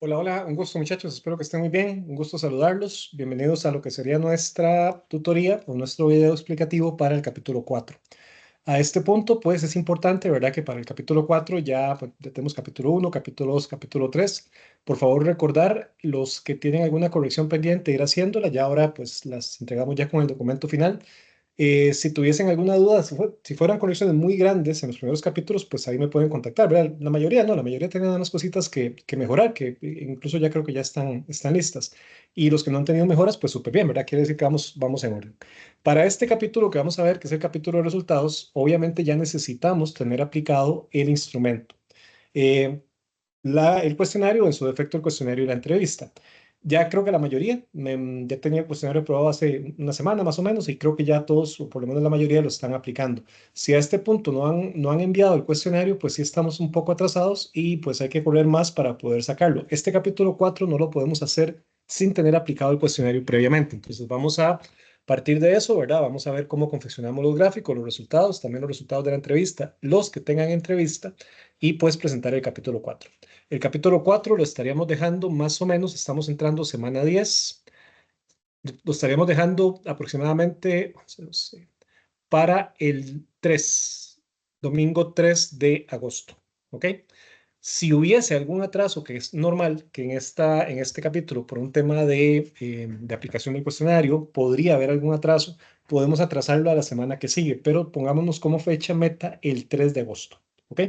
Hola, hola, un gusto muchachos, espero que estén muy bien, un gusto saludarlos. Bienvenidos a lo que sería nuestra tutoría o nuestro video explicativo para el capítulo 4. A este punto, pues es importante, ¿verdad? Que para el capítulo 4 ya, pues, ya tenemos capítulo 1, capítulo 2, capítulo 3. Por favor, recordar los que tienen alguna corrección pendiente, ir haciéndola. Ya ahora, pues las entregamos ya con el documento final. Si tuviesen alguna duda, si fueran colecciones muy grandes en los primeros capítulos, pues ahí me pueden contactar, ¿verdad? La mayoría no, la mayoría tienen unas cositas que mejorar, que incluso ya creo que ya están listas. Y los que no han tenido mejoras, pues súper bien, ¿verdad? Quiere decir que vamos en orden. Para este capítulo que vamos a ver, que es el capítulo de resultados, obviamente ya necesitamos tener aplicado el instrumento. Eh, el cuestionario, en su defecto el cuestionario y la entrevista. Ya creo que la mayoría, ya tenía el cuestionario aprobado hace una semana más o menos y creo que ya todos, o por lo menos la mayoría, lo están aplicando. Si a este punto no han enviado el cuestionario, pues sí estamos un poco atrasados y pues hay que correr más para poder sacarlo. Este capítulo 4 no lo podemos hacer sin tener aplicado el cuestionario previamente. Entonces vamos a partir de eso, ¿verdad? Vamos a ver cómo confeccionamos los gráficos, los resultados, también los resultados de la entrevista, los que tengan entrevista y pues presentar el capítulo 4. El capítulo 4 lo estaríamos dejando más o menos, estamos entrando semana 10, lo estaríamos dejando aproximadamente no sé, para el 3, domingo 3 de agosto, ¿ok? Si hubiese algún atraso, que es normal, que en este capítulo, por un tema de aplicación del cuestionario, podría haber algún atraso, podemos atrasarlo a la semana que sigue, pero pongámonos como fecha meta el 3 de agosto, ¿ok?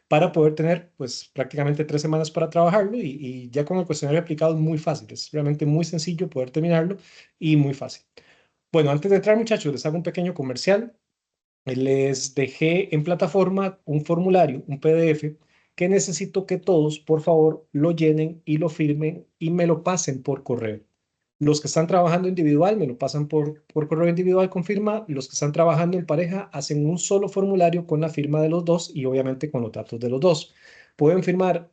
Para poder tener, pues, prácticamente 3 semanas para trabajarlo y ya con el cuestionario aplicado es muy fácil, es realmente muy sencillo poder terminarlo y muy fácil. Bueno, antes de entrar, muchachos, les hago un pequeño comercial. Les dejé en plataforma un formulario, un PDF, que necesito que todos, por favor, lo llenen y lo firmen y me lo pasen por correo. Los que están trabajando individual me lo pasan por correo individual con firma. Los que están trabajando en pareja hacen un solo formulario con la firma de los dos y obviamente con los datos de los dos. Pueden firmar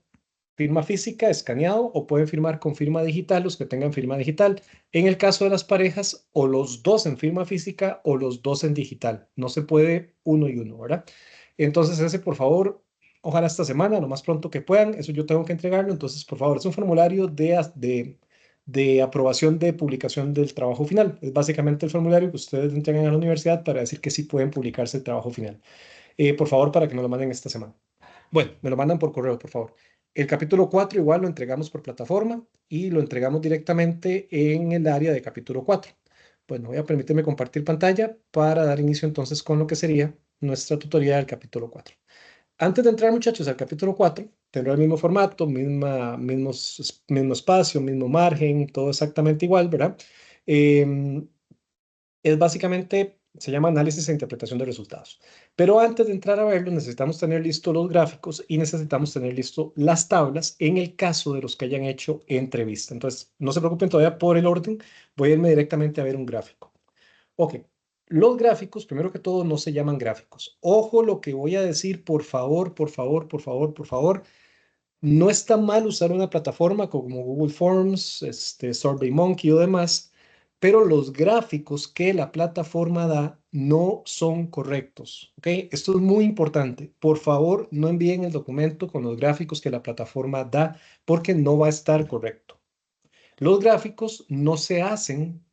firma física, escaneado, o pueden firmar con firma digital los que tengan firma digital. En el caso de las parejas, o los dos en firma física o los dos en digital. No se puede uno y uno, ¿verdad? Entonces ese, por favor, ojalá esta semana, lo más pronto que puedan. Eso yo tengo que entregarlo. Entonces, por favor, es un formulario de aprobación de publicación del trabajo final. Es básicamente el formulario que ustedes entregan a la universidad para decir que sí pueden publicarse el trabajo final. Por favor, para que me lo manden esta semana. Bueno, me lo mandan por correo, por favor. El capítulo 4 igual lo entregamos por plataforma y lo entregamos directamente en el área de capítulo 4. Bueno, voy a permitirme compartir pantalla para dar inicio entonces con lo que sería nuestra tutoría del capítulo 4. Antes de entrar, muchachos, al capítulo 4, tendrá el mismo formato, mismo espacio, mismo margen, todo exactamente igual, ¿verdad? Em, es básicamente, se llama análisis e interpretación de resultados. Pero antes de entrar a verlo, necesitamos tener listos los gráficos y necesitamos tener listo las tablas en el caso de los que hayan hecho entrevista. Entonces, no se preocupen todavía por el orden, voy a irme directamente a ver un gráfico. Ok, los gráficos, primero que todo, no se llaman gráficos. Ojo lo que voy a decir, por favor, por favor, por favor, por favor. No está mal usar una plataforma como Google Forms, SurveyMonkey o demás, pero los gráficos que la plataforma da no son correctos. ¿Ok? Esto es muy importante. Por favor, no envíen el documento con los gráficos que la plataforma da porque no va a estar correcto. Los gráficos no se hacen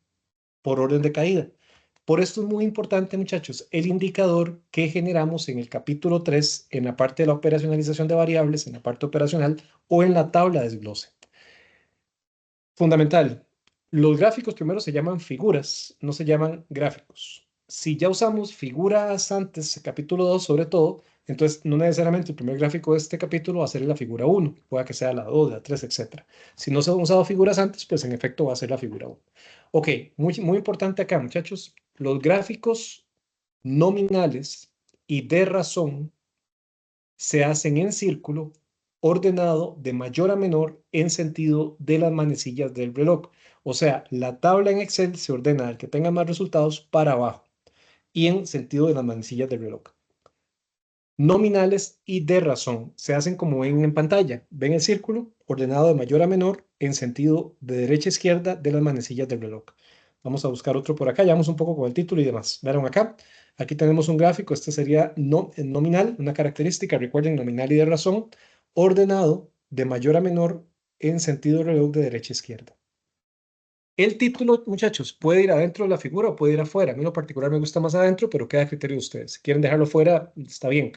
por orden de caída. Por esto es muy importante, muchachos, el indicador que generamos en el capítulo 3, en la parte de la operacionalización de variables, en la parte operacional o en la tabla de desglose. Fundamental. Los gráficos primero se llaman figuras, no se llaman gráficos. Si ya usamos figuras antes, capítulo 2 sobre todo, entonces no necesariamente el primer gráfico de este capítulo va a ser la figura 1, pueda que sea la 2, la 3, etcétera. Si no se han usado figuras antes, pues en efecto va a ser la figura 1. Ok, muy, muy importante acá, muchachos. Los gráficos nominales y de razón se hacen en círculo ordenado de mayor a menor en sentido de las manecillas del reloj. O sea, la tabla en Excel se ordena del que tenga más resultados para abajo y en sentido de las manecillas del reloj. Nominales y de razón se hacen como ven en pantalla. Ven el círculo ordenado de mayor a menor en sentido de derecha a izquierda de las manecillas del reloj. Vamos a buscar otro por acá. Ya vamos un poco con el título y demás. Vieron acá. Aquí tenemos un gráfico. Este sería nominal, una característica. Recuerden, nominal y de razón. Ordenado de mayor a menor en sentido de reloj de derecha a izquierda. El título, muchachos, puede ir adentro de la figura o puede ir afuera. A mí en lo particular me gusta más adentro, pero queda a criterio de ustedes. Si quieren dejarlo fuera, está bien.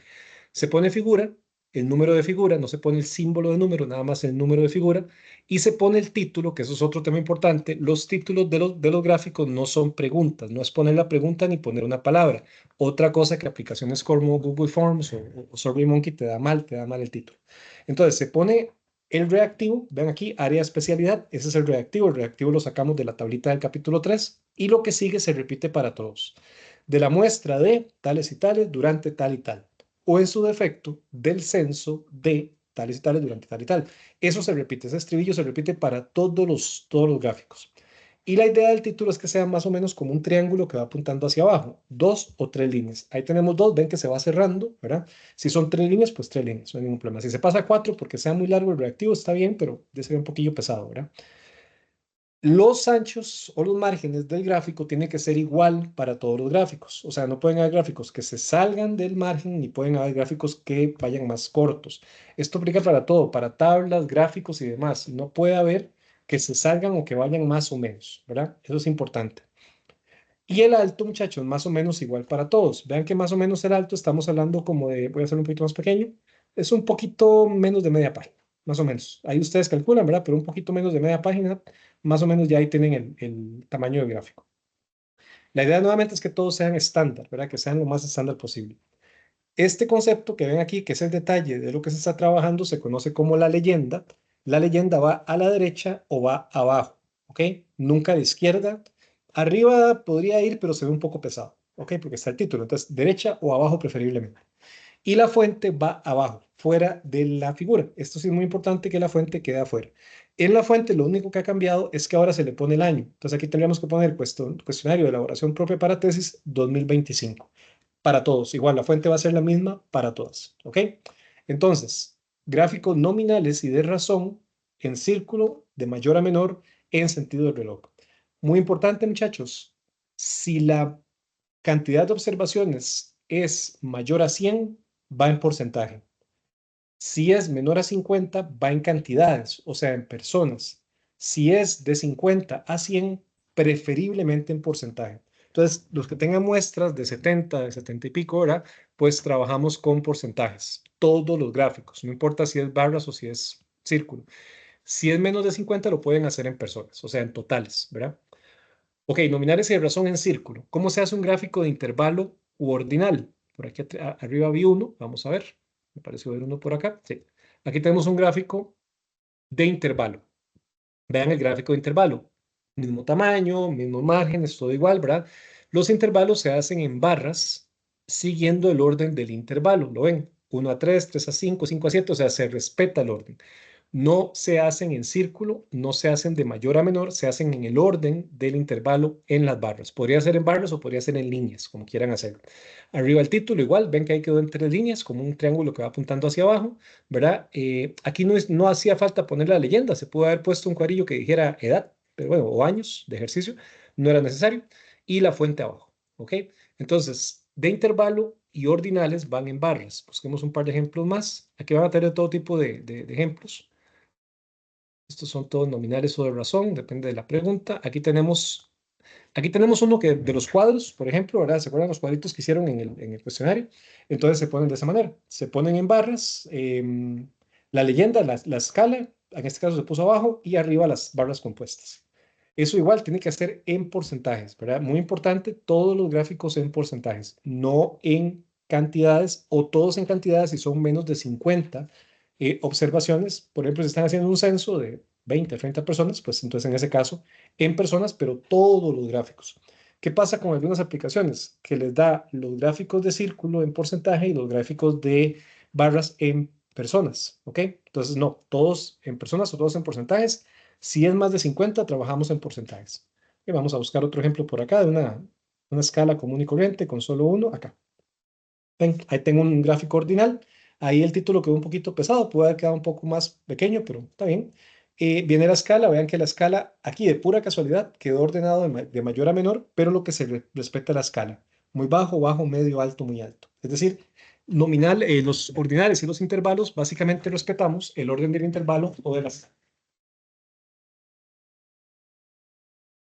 Se pone figura, el número de figura, no se pone el símbolo de número, nada más el número de figura, y se pone el título, que eso es otro tema importante. Los títulos de los gráficos no son preguntas, no es poner la pregunta ni poner una palabra. Otra cosa que aplicaciones como Google Forms o SurveyMonkey te da mal el título. Entonces, se pone el reactivo, ven aquí, área de especialidad, ese es el reactivo lo sacamos de la tablita del capítulo 3 y lo que sigue se repite para todos. De la muestra de tales y tales durante tal y tal, o en su defecto, del censo de tales y tales durante tal y tal. Eso se repite, ese estribillo se repite para todos los gráficos. Y la idea del título es que sea más o menos como un triángulo que va apuntando hacia abajo, 2 o 3 líneas. Ahí tenemos 2, ven que se va cerrando, ¿verdad? Si son 3 líneas, pues 3 líneas, no hay ningún problema. Si se pasa a 4 porque sea muy largo el reactivo, está bien, pero ya sería un poquillo pesado, ¿verdad? Los anchos o los márgenes del gráfico tienen que ser igual para todos los gráficos. O sea, no pueden haber gráficos que se salgan del margen ni pueden haber gráficos que vayan más cortos. Esto aplica para todo, para tablas, gráficos y demás. No puede haber que se salgan o que vayan más o menos, ¿verdad? Eso es importante. Y el alto, muchachos, más o menos igual para todos. Vean que más o menos el alto, estamos hablando como de, voy a hacerlo un poquito más pequeño, es un poquito menos de media página, más o menos. Ahí ustedes calculan, ¿verdad? Pero un poquito menos de media página, más o menos ya ahí tienen el tamaño del gráfico. La idea nuevamente es que todos sean estándar, ¿verdad? Que sean lo más estándar posible. Este concepto que ven aquí, que es el detalle de lo que se está trabajando, se conoce como la leyenda. La leyenda va a la derecha o va abajo, ¿ok? Nunca a la izquierda. Arriba podría ir, pero se ve un poco pesado, ¿ok? Porque está el título. Entonces, derecha o abajo preferiblemente. Y la fuente va abajo, fuera de la figura. Esto sí es muy importante que la fuente quede afuera. En la fuente lo único que ha cambiado es que ahora se le pone el año. Entonces aquí tendríamos que poner cuestionario de elaboración propia para tesis 2025 para todos. Igual, la fuente va a ser la misma para todas. ¿Ok? Entonces, gráficos nominales y de razón en círculo de mayor a menor en sentido del reloj. Muy importante, muchachos. Si la cantidad de observaciones es mayor a 100, va en porcentaje. Si es menor a 50, va en cantidades, o sea, en personas. Si es de 50 a 100, preferiblemente en porcentaje. Entonces, los que tengan muestras de 70, de 70 y pico, ¿verdad? Pues trabajamos con porcentajes. Todos los gráficos, no importa si es barras o si es círculo. Si es menos de 50, lo pueden hacer en personas, o sea, en totales, ¿verdad? Ok, nominales y de razón en círculo. ¿Cómo se hace un gráfico de intervalo u ordinal? Por aquí arriba vi uno, vamos a ver. Me pareció ver uno por acá. Sí. Aquí tenemos un gráfico de intervalo. Vean el gráfico de intervalo. Mismo tamaño, mismos márgenes, todo igual, ¿verdad? Los intervalos se hacen en barras siguiendo el orden del intervalo. ¿Lo ven? 1 a 3, 3 a 5, 5 a 7, o sea, se respeta el orden. No se hacen en círculo, no se hacen de mayor a menor, se hacen en el orden del intervalo en las barras. Podría ser en barras o podría ser en líneas, como quieran hacerlo. Arriba el título, igual, ven que ahí quedó en 3 líneas, como un triángulo que va apuntando hacia abajo, ¿verdad? Aquí no hacía falta poner la leyenda, se pudo haber puesto un cuadrillo que dijera edad, pero bueno, o años de ejercicio, no era necesario. Y la fuente abajo, ¿ok? Entonces, de intervalo y ordinales van en barras. Busquemos un par de ejemplos más. Aquí van a tener todo tipo de ejemplos. Estos son todos nominales o de razón, depende de la pregunta. Aquí tenemos uno que de los cuadros, por ejemplo, ¿verdad? ¿Se acuerdan los cuadritos que hicieron en el cuestionario? Entonces se ponen de esa manera. Se ponen en barras, la leyenda, la escala, en este caso se puso abajo y arriba las barras compuestas. Eso igual tiene que hacer en porcentajes, ¿verdad? Muy importante, todos los gráficos en porcentajes, no en cantidades o todos en cantidades si son menos de 50 observaciones. Por ejemplo, si están haciendo un censo de 20, 30 personas, pues entonces en ese caso en personas, pero todos los gráficos. ¿Qué pasa con algunas aplicaciones? Que les da los gráficos de círculo en porcentaje y los gráficos de barras en personas, ¿ok? Entonces, no, todos en personas o todos en porcentajes. Si es más de 50, trabajamos en porcentajes. Y vamos a buscar otro ejemplo por acá de una escala común y corriente con solo uno, acá. Ven, ahí tengo un gráfico ordinal. Ahí el título quedó un poquito pesado, puede haber quedado un poco más pequeño, pero está bien. Viene la escala, vean que la escala aquí de pura casualidad quedó ordenado de mayor a menor, pero lo que se respeta la escala. Muy bajo, bajo, medio, alto, muy alto. Es decir, los ordinales y los intervalos, básicamente respetamos el orden del intervalo o de la escala.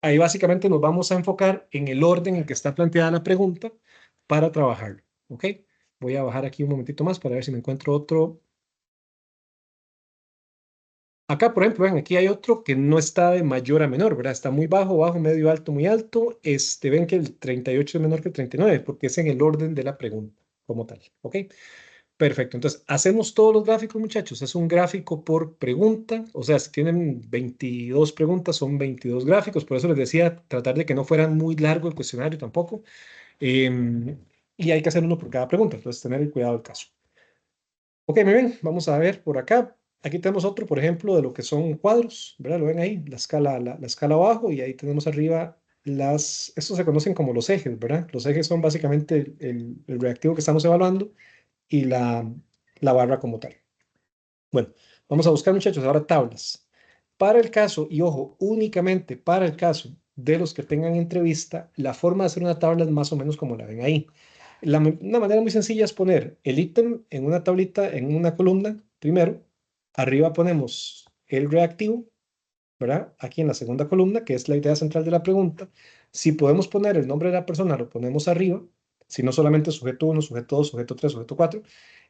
Ahí básicamente nos vamos a enfocar en el orden en que está planteada la pregunta para trabajarlo. ¿Ok? Voy a bajar aquí un momentito más para ver si me encuentro otro. Acá, por ejemplo, ven, aquí hay otro que no está de mayor a menor, ¿verdad? Está muy bajo, bajo, medio, alto, muy alto. Ven que el 38 es menor que el 39 porque es en el orden de la pregunta como tal. ¿Ok? Perfecto. Entonces, hacemos todos los gráficos, muchachos. Es un gráfico por pregunta. O sea, si tienen 22 preguntas, son 22 gráficos. Por eso les decía, tratar de que no fueran muy largo el cuestionario tampoco. Em, y hay que hacer uno por cada pregunta. Entonces, tener el cuidado del caso. Ok, muy bien. Vamos a ver por acá. Aquí tenemos otro, por ejemplo, de lo que son cuadros, ¿verdad? Lo ven ahí, la escala abajo y ahí tenemos arriba estos se conocen como los ejes, ¿verdad? Los ejes son básicamente el reactivo que estamos evaluando y la barra como tal. Bueno, vamos a buscar, muchachos, ahora tablas. Para el caso, y ojo, únicamente para el caso de los que tengan entrevista, la forma de hacer una tabla es más o menos como la ven ahí. Una manera muy sencilla es poner el ítem en una tablita, en una columna, primero. Arriba ponemos el reactivo, ¿verdad? Aquí en la segunda columna, que es la idea central de la pregunta. Si podemos poner el nombre de la persona, lo ponemos arriba. Si no solamente sujeto 1, sujeto 2, sujeto 3, sujeto 4.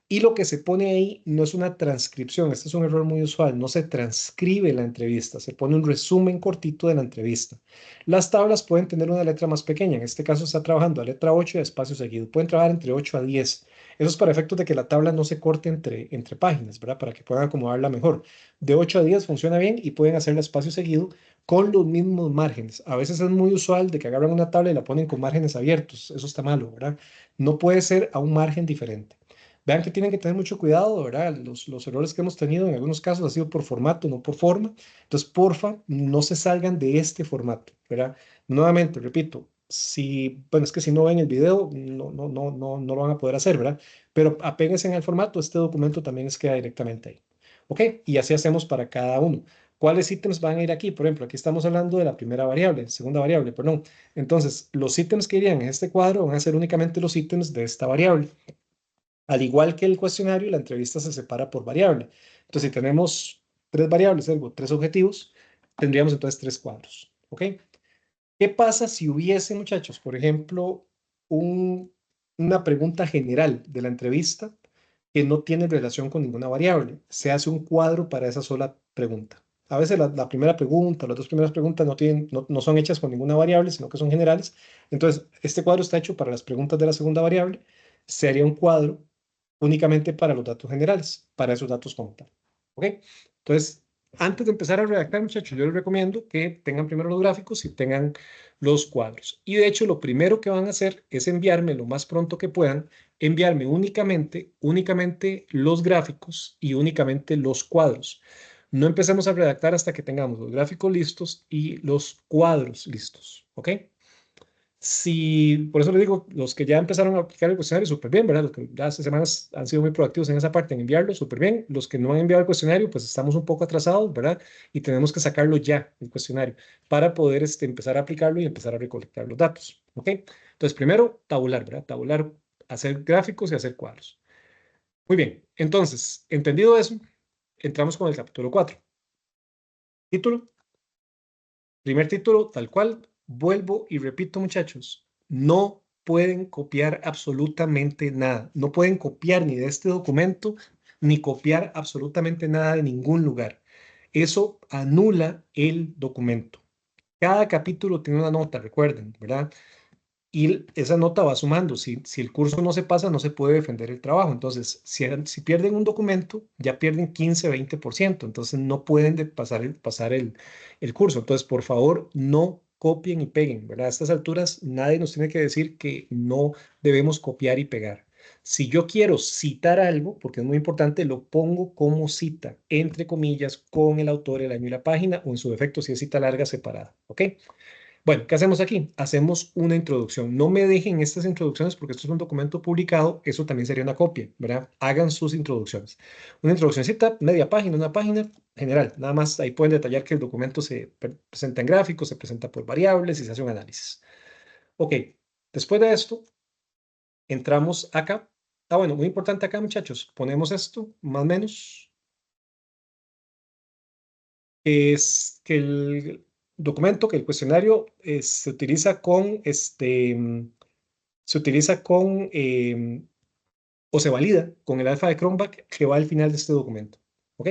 Y lo que se pone ahí no es una transcripción, este es un error muy usual, no se transcribe la entrevista, se pone un resumen cortito de la entrevista. Las tablas pueden tener una letra más pequeña, en este caso está trabajando a letra 8 de espacio seguido, pueden trabajar entre 8 a 10. Eso es para efectos de que la tabla no se corte entre páginas, ¿verdad? Para que puedan acomodarla mejor. De 8 a 10 funciona bien y pueden hacerla espacio seguido con los mismos márgenes. A veces es muy usual de que agarran una tabla y la ponen con márgenes abiertos, eso está malo, ¿verdad? No puede ser a un margen diferente. Vean que tienen que tener mucho cuidado, ¿verdad? Los errores que hemos tenido en algunos casos ha sido por formato, no por forma. Entonces, porfa, no se salgan de este formato, ¿verdad? Nuevamente, repito, bueno, es que si no ven el video, no lo van a poder hacer, ¿verdad? Pero apéguense en el formato, este documento también les queda directamente ahí. ¿Ok? Y así hacemos para cada uno. ¿Cuáles ítems van a ir aquí? Por ejemplo, aquí estamos hablando de la primera variable, segunda variable, perdón. Entonces, los ítems que irían en este cuadro van a ser únicamente los ítems de esta variable. Al igual que el cuestionario, la entrevista se separa por variable. Entonces, si tenemos tres variables, algo, tres objetivos, tendríamos entonces tres cuadros. ¿Ok? ¿Qué pasa si hubiese, muchachos, por ejemplo, una pregunta general de la entrevista que no tiene relación con ninguna variable? Se hace un cuadro para esa sola pregunta. A veces la primera pregunta, las dos primeras preguntas no son hechas con ninguna variable, sino que son generales. Entonces, este cuadro está hecho para las preguntas de la segunda variable. Se haría un cuadro únicamente para los datos generales, para esos datos como tal. ¿Ok? Entonces, antes de empezar a redactar, muchachos, yo les recomiendo que tengan primero los gráficos y tengan los cuadros. Y de hecho, lo primero que van a hacer es enviarme lo más pronto que puedan, enviarme únicamente los gráficos y únicamente los cuadros. No empecemos a redactar hasta que tengamos los gráficos listos y los cuadros listos. ¿Ok? Si, por eso les digo, los que ya empezaron a aplicar el cuestionario, súper bien, ¿verdad? Los que ya hace semanas han sido muy proactivos en esa parte, en enviarlo, súper bien. Los que no han enviado el cuestionario, pues estamos un poco atrasados, ¿verdad? Y tenemos que sacarlo ya, el cuestionario, para poder empezar a aplicarlo y empezar a recolectar los datos, ¿ok? Entonces, primero, tabular, ¿verdad? Tabular, hacer gráficos y hacer cuadros. Muy bien, entonces, entendido eso, entramos con el capítulo 4. Título, primer título, tal cual. Vuelvo y repito, muchachos, no pueden copiar absolutamente nada. No pueden copiar ni de este documento, ni copiar absolutamente nada de ningún lugar. Eso anula el documento. Cada capítulo tiene una nota, recuerden, ¿verdad? Y esa nota va sumando. Si el curso no se pasa, no se puede defender el trabajo. Entonces, si pierden un documento, ya pierden 15-20%. Entonces, no pueden pasar el curso. Entonces, por favor, no copien y peguen, ¿verdad? A estas alturas, nadie nos tiene que decir que no debemos copiar y pegar. Si yo quiero citar algo, porque es muy importante, lo pongo como cita, entre comillas, con el autor, el año y la página, o en su defecto, si es cita larga, separada. ¿Ok? Bueno, ¿qué hacemos aquí? Hacemos una introducción. No me dejen estas introducciones porque esto es un documento publicado, eso también sería una copia, ¿verdad? Hagan sus introducciones. Una introduccióncita, media página, una página general. Nada más ahí pueden detallar que el documento se presenta en gráficos, se presenta por variables y se hace un análisis. Ok, después de esto, entramos acá. Ah, bueno, muy importante acá, muchachos. Ponemos esto, más o menos. Es que documento que el cuestionario se utiliza con o se valida con el alfa de Cronbach que va al final de este documento. ¿Ok?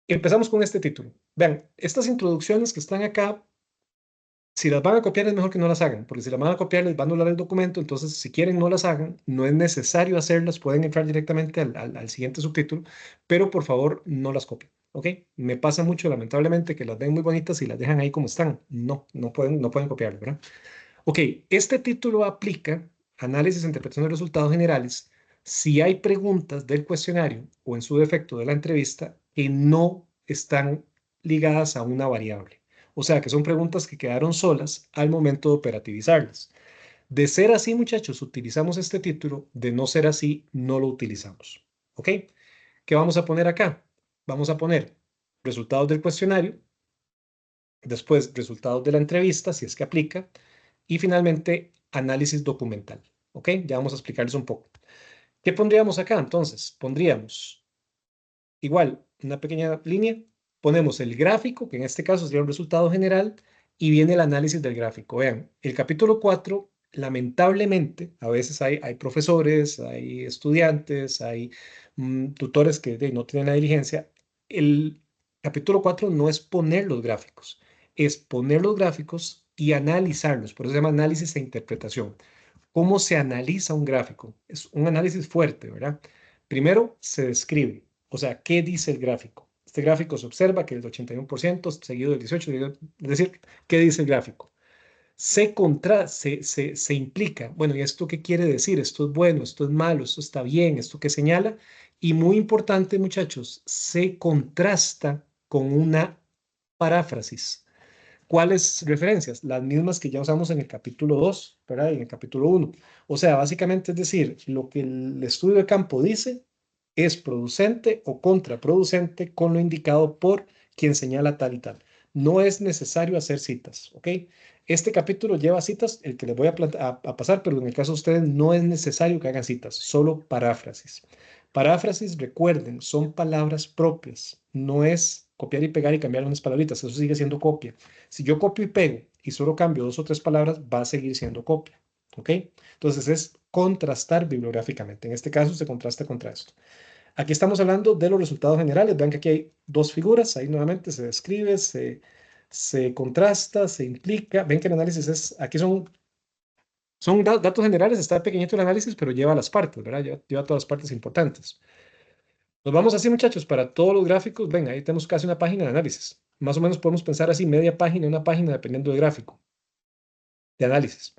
Empezamos con este título. Vean, estas introducciones que están acá, si las van a copiar es mejor que no las hagan, porque si las van a copiar les va a anular el documento, entonces si quieren no las hagan, no es necesario hacerlas, pueden entrar directamente al siguiente subtítulo, pero por favor no las copien, ¿ok? Me pasa mucho lamentablemente que las ven muy bonitas y las dejan ahí como están. No pueden copiarlas, ¿verdad? Ok, este título aplica análisis e interpretación de resultados generales si hay preguntas del cuestionario o en su defecto de la entrevista que no están ligadas a una variable. O sea, que son preguntas que quedaron solas al momento de operativizarlas. De ser así, muchachos, utilizamos este título. De no ser así, no lo utilizamos. ¿Ok? ¿Qué vamos a poner acá? Vamos a poner resultados del cuestionario, después resultados de la entrevista, si es que aplica, y finalmente análisis documental. ¿Ok? Ya vamos a explicarles un poco. ¿Qué pondríamos acá entonces? Pondríamos igual una pequeña línea, ponemos el gráfico, que en este caso sería un resultado general, y viene el análisis del gráfico. Vean, el capítulo 4, lamentablemente, a veces hay profesores, hay estudiantes, hay tutores que no tienen la diligencia. El capítulo 4 no es poner los gráficos, es poner los gráficos y analizarlos. Por eso se llama análisis e interpretación. ¿Cómo se analiza un gráfico? Es un análisis fuerte, ¿verdad? Primero se describe, o sea, ¿qué dice el gráfico? Este gráfico se observa que es del 81%, seguido del 18%, es decir, ¿qué dice el gráfico? Se implica, bueno, ¿y esto qué quiere decir? Esto es bueno, esto es malo, esto está bien, esto qué señala. Y muy importante, muchachos, se contrasta con una paráfrasis. ¿Cuáles referencias? Las mismas que ya usamos en el capítulo 2, ¿verdad? Y en el capítulo 1. O sea, básicamente es decir, lo que el estudio de campo dice es producente o contraproducente con lo indicado por quien señala tal y tal. No es necesario hacer citas, ¿ok? Este capítulo lleva citas, el que les voy a pasar, pero en el caso de ustedes no es necesario que hagan citas, solo paráfrasis. Paráfrasis, recuerden, son palabras propias, no es copiar y pegar y cambiar unas palabritas, eso sigue siendo copia. Si yo copio y pego y solo cambio dos o tres palabras, va a seguir siendo copia. ¿Ok? Entonces es contrastar bibliográficamente. En este caso se contrasta contra esto. Aquí estamos hablando de los resultados generales. Vean que aquí hay dos figuras. Ahí nuevamente se describe, se contrasta, se implica. Ven que el análisis aquí son datos generales. Está pequeñito el análisis, pero lleva las partes, ¿verdad? Lleva todas las partes importantes. Nos vamos así, muchachos, para todos los gráficos. Ven, ahí tenemos casi una página de análisis. Más o menos podemos pensar así, media página, una página, dependiendo del gráfico de análisis.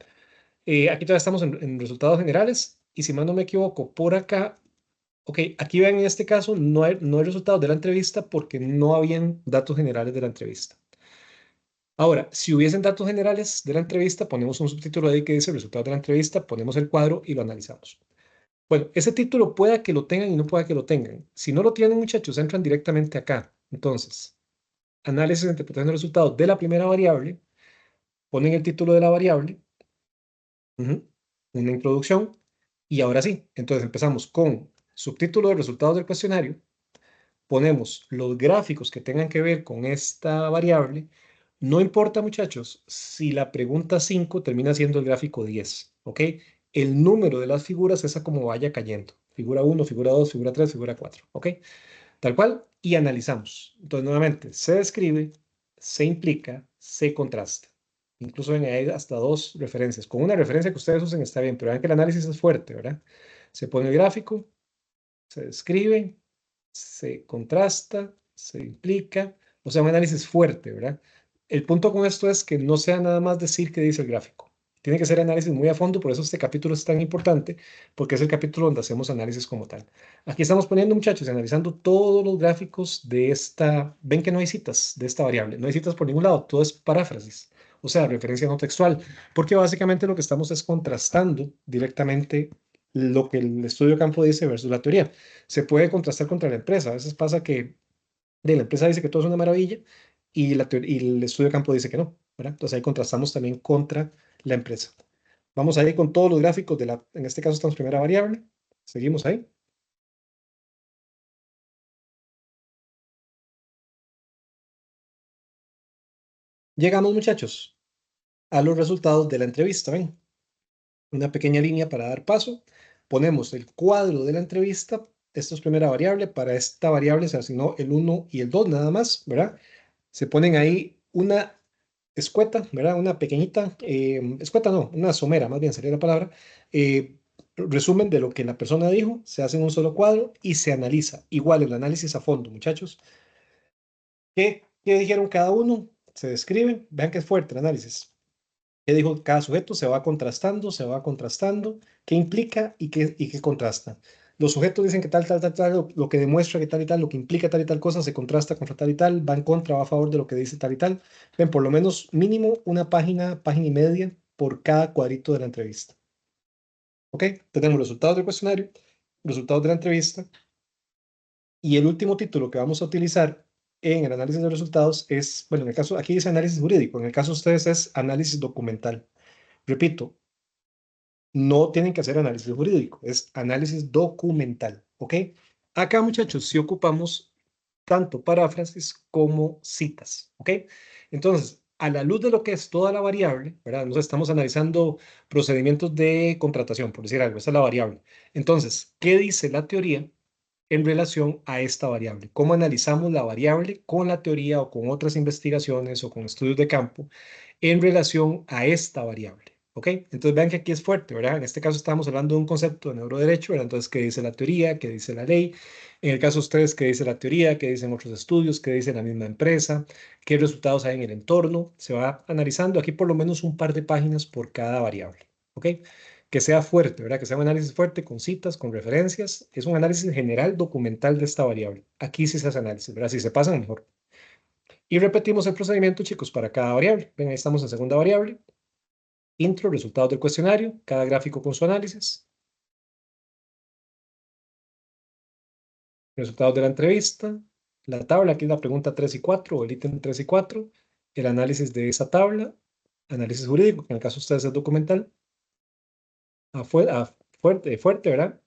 Aquí todavía estamos en resultados generales. Y si más no me equivoco, por acá, ok, aquí ven en este caso, no hay resultados de la entrevista porque no habían datos generales de la entrevista. Ahora, si hubiesen datos generales de la entrevista, ponemos un subtítulo ahí que dice resultados de la entrevista, ponemos el cuadro y lo analizamos. Bueno, ese título pueda que lo tengan y no pueda que lo tengan. Si no lo tienen, muchachos, entran directamente acá. Entonces, análisis e interpretación de resultados de la primera variable, ponen el título de la variable, una introducción, y ahora sí, entonces empezamos con subtítulo de resultados del cuestionario, ponemos los gráficos que tengan que ver con esta variable. No importa, muchachos, si la pregunta 5 termina siendo el gráfico 10, ¿ok? El número de las figuras es a como vaya cayendo. Figura 1, figura 2, figura 3, figura 4, ¿ok? Tal cual, y analizamos. Entonces, nuevamente, se describe, se implica, se contrasta. Incluso hay hasta dos referencias. Con una referencia que ustedes usen está bien, pero vean que el análisis es fuerte, ¿verdad? Se pone el gráfico, se describe, se contrasta, se implica, o sea, un análisis fuerte, ¿verdad? El punto con esto es que no sea nada más decir qué dice el gráfico. Tiene que ser análisis muy a fondo, por eso este capítulo es tan importante, porque es el capítulo donde hacemos análisis como tal. Aquí estamos poniendo, muchachos, analizando todos los gráficos de esta. Ven que no hay citas de esta variable, no hay citas por ningún lado, todo es paráfrasis, o sea, referencia no textual, porque básicamente lo que estamos es contrastando directamente lo que el estudio de campo dice versus la teoría. Se puede contrastar contra la empresa. A veces pasa que la empresa dice que todo es una maravilla y el estudio de campo dice que no, ¿verdad? Entonces ahí contrastamos también contra la empresa. Vamos ahí con todos los gráficos en este caso estamos primera variable. Seguimos ahí. Llegamos, muchachos, a los resultados de la entrevista. Ven, una pequeña línea para dar paso. Ponemos el cuadro de la entrevista. Esto es primera variable. Para esta variable se asignó el 1 y el 2 nada más, ¿verdad? Se ponen ahí una escueta, ¿verdad? Una pequeñita, escueta no, una somera, más bien sería la palabra. Resumen de lo que la persona dijo, se hace en un solo cuadro y se analiza. Igual el análisis a fondo, muchachos. ¿Qué dijeron cada uno? Se describe. Vean que es fuerte el análisis. ¿Qué dijo cada sujeto? Se va contrastando, se va contrastando. ¿Qué implica y qué contrasta? Los sujetos dicen que tal, tal, tal, tal, lo que demuestra que tal y tal, lo que implica tal y tal cosa, se contrasta contra tal y tal, va en contra, va a favor de lo que dice tal y tal. Ven, por lo menos mínimo una página, página y media por cada cuadrito de la entrevista. ¿Ok? Tenemos resultados del cuestionario, resultados de la entrevista, y el último título que vamos a utilizar en el análisis de resultados es, bueno, en el caso, aquí dice análisis jurídico, en el caso de ustedes es análisis documental. Repito, no tienen que hacer análisis jurídico, es análisis documental, ¿ok? Acá, muchachos, si ocupamos tanto paráfrasis como citas, ¿ok? Entonces, a la luz de lo que es toda la variable, ¿verdad? Nos estamos analizando procedimientos de contratación, por decir algo, esa es la variable. Entonces, ¿qué dice la teoría en relación a esta variable? ¿Cómo analizamos la variable con la teoría o con otras investigaciones o con estudios de campo en relación a esta variable? ¿Ok? Entonces vean que aquí es fuerte, ¿verdad? En este caso estamos hablando de un concepto de neuroderecho, ¿verdad? Entonces, ¿qué dice la teoría? ¿Qué dice la ley? En el caso de ustedes, ¿qué dice la teoría? ¿Qué dicen otros estudios? ¿Qué dice la misma empresa? ¿Qué resultados hay en el entorno? Se va analizando aquí por lo menos un par de páginas por cada variable, ¿ok? Que sea fuerte, ¿verdad? Que sea un análisis fuerte con citas, con referencias. Es un análisis general documental de esta variable. Aquí sí se hace análisis, ¿verdad? Si se pasan, mejor. Y repetimos el procedimiento, chicos, para cada variable. Ven, ahí estamos en segunda variable. Intro, resultados del cuestionario, cada gráfico con su análisis. Resultados de la entrevista. La tabla, aquí es la pregunta 3 y 4, o el ítem 3 y 4. El análisis de esa tabla. Análisis jurídico, que en el caso de ustedes es documental. Fuerte, fuerte, ¿verdad?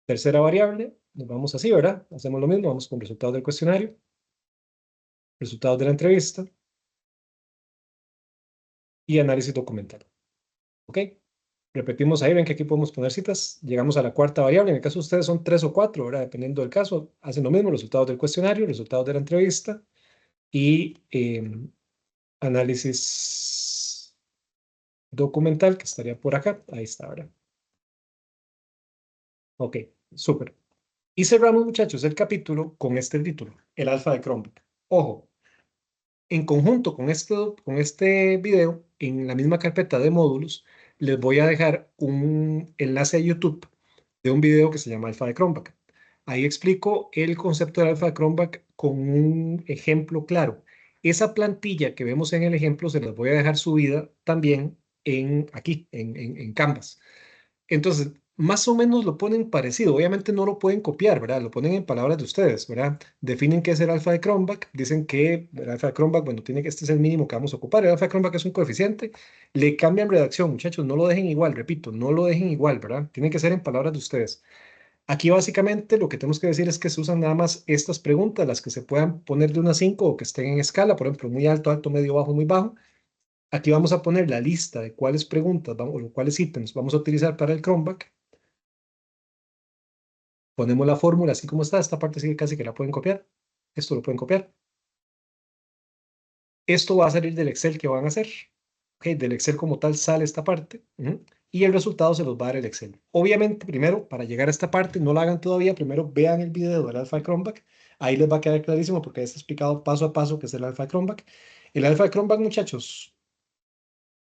Tercera variable, nos vamos así, ¿verdad? Hacemos lo mismo, vamos con resultados del cuestionario, resultados de la entrevista y análisis documental. ¿Ok? Repetimos ahí, ven que aquí podemos poner citas. Llegamos a la cuarta variable. En el caso de ustedes son 3 o 4, ¿verdad? Dependiendo del caso. Hacen lo mismo, resultados del cuestionario, resultados de la entrevista y análisis documental, que estaría por acá. Ahí está, ¿verdad? Ok, súper. Y cerramos, muchachos, el capítulo con este título, el alfa de Chromebook. Ojo, en conjunto con este video, en la misma carpeta de módulos, les voy a dejar un enlace a YouTube de un video que se llama Alpha de Chromebook. Ahí explico el concepto del Alpha de Chromebook con un ejemplo claro. Esa plantilla que vemos en el ejemplo se las voy a dejar subida también aquí, en Canvas. Entonces, más o menos lo ponen parecido. Obviamente no lo pueden copiar, ¿verdad? Lo ponen en palabras de ustedes, ¿verdad? Definen qué es el alfa de Cronbach. Dicen que el alfa de Cronbach, bueno, este es el mínimo que vamos a ocupar. El alfa de Cronbach es un coeficiente. Le cambian redacción, muchachos. No lo dejen igual, repito, no lo dejen igual, ¿verdad? Tienen que ser en palabras de ustedes. Aquí básicamente lo que tenemos que decir es que se usan nada más estas preguntas, las que se puedan poner de una a 5 o que estén en escala, por ejemplo, muy alto, alto, medio, bajo, muy bajo. Aquí vamos a poner la lista de cuáles preguntas o cuáles ítems vamos a utilizar para el Cronbach. Ponemos la fórmula así como está. Esta parte sí casi que la pueden copiar. Esto lo pueden copiar. Esto va a salir del Excel que van a hacer. Ok, del Excel como tal sale esta parte. Y el resultado se los va a dar el Excel. Obviamente, primero, para llegar a esta parte, no lo hagan todavía. Primero vean el video del Alpha de Cronbach. Ahí les va a quedar clarísimo porque está explicado paso a paso qué es el Alpha de Cronbach. El Alpha de Cronbach, muchachos,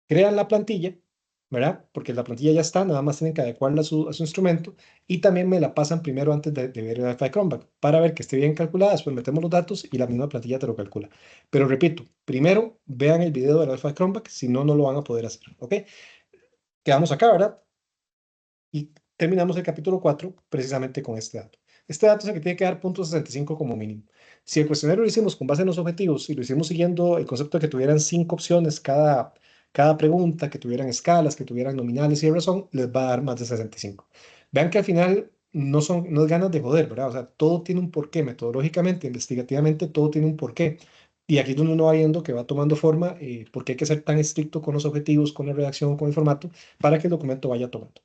crean la plantilla, ¿verdad? Porque la plantilla ya está, nada más tienen que adecuarla a su instrumento y también me la pasan primero antes de ver el alfa de Chromebook para ver que esté bien calculada, después metemos los datos y la misma plantilla te lo calcula. Pero repito, primero vean el video del alfa de Chromebook, si no, no lo van a poder hacer, ¿ok? Quedamos acá, ¿verdad? Y terminamos el capítulo 4 precisamente con este dato. Este dato es el que tiene que dar punto 65 como mínimo. Si el cuestionario lo hicimos con base en los objetivos y lo hicimos siguiendo el concepto de que tuvieran 5 opciones cada pregunta, que tuvieran escalas, que tuvieran nominales y de razón, les va a dar más de 65. Vean que al final no es ganas de joder, ¿verdad? O sea, todo tiene un porqué, metodológicamente, investigativamente, todo tiene un porqué. Y aquí es donde uno va viendo que va tomando forma, porque hay que ser tan estricto con los objetivos, con la redacción, con el formato, para que el documento vaya tomando.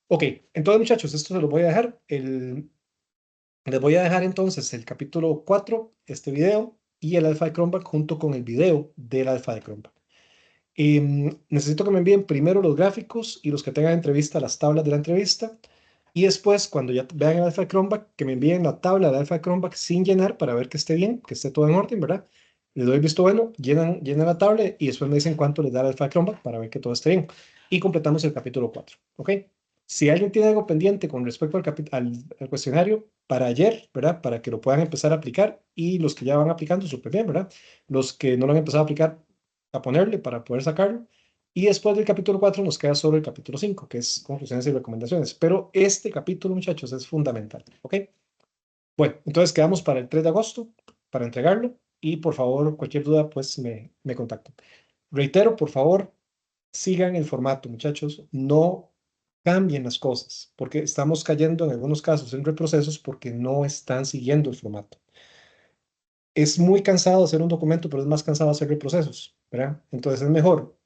Ok, entonces muchachos, esto se los voy a dejar. Les voy a dejar entonces el capítulo 4, este video, y el alfa de Chromebook junto con el video del alfa de Chromebook. Necesito que me envíen primero los gráficos y los que tengan entrevista, las tablas de la entrevista. Y después, cuando ya vean el alfa de Chromebook, que me envíen la tabla del alfa de Chromebook sin llenar para ver que esté bien, que esté todo en orden, ¿verdad? Les doy visto bueno, llenan la tabla y después me dicen cuánto les da el alfa de Chromebook para ver que todo esté bien. Y completamos el capítulo 4, ¿ok? Si alguien tiene algo pendiente con respecto al cuestionario para ayer, ¿verdad? Para que lo puedan empezar a aplicar y los que ya van aplicando, súper bien, ¿verdad? Los que no lo han empezado a aplicar, a ponerle para poder sacarlo. Y después del capítulo 4 nos queda solo el capítulo 5 que es conclusiones y recomendaciones. Pero este capítulo, muchachos, es fundamental, ¿ok? Bueno, entonces quedamos para el 3 de agosto para entregarlo y por favor, cualquier duda, pues me contactan. Reitero, por favor, sigan el formato, muchachos. No cambien las cosas, porque estamos cayendo en algunos casos en reprocesos porque no están siguiendo el formato. Es muy cansado hacer un documento, pero es más cansado hacer reprocesos, ¿verdad? Entonces es mejor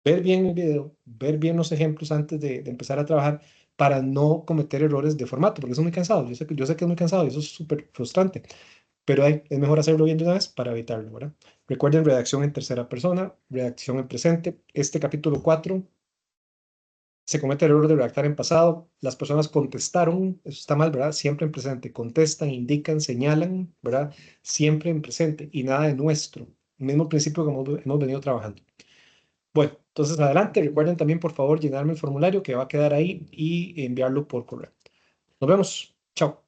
ver bien el video, ver bien los ejemplos antes de empezar a trabajar para no cometer errores de formato, porque es muy cansado. Yo sé que es muy cansado y eso es súper frustrante, pero es mejor hacerlo bien de una vez para evitarlo, ¿verdad? Recuerden redacción en tercera persona, redacción en presente. Este capítulo 4 se comete el error de redactar en pasado. Las personas contestaron, eso está mal, ¿verdad? Siempre en presente. Contestan, indican, señalan, ¿verdad? Siempre en presente y nada de nuestro. El mismo principio que hemos venido trabajando. Bueno, entonces adelante. Recuerden también, por favor, llenarme el formulario que va a quedar ahí y enviarlo por correo. Nos vemos. Chao.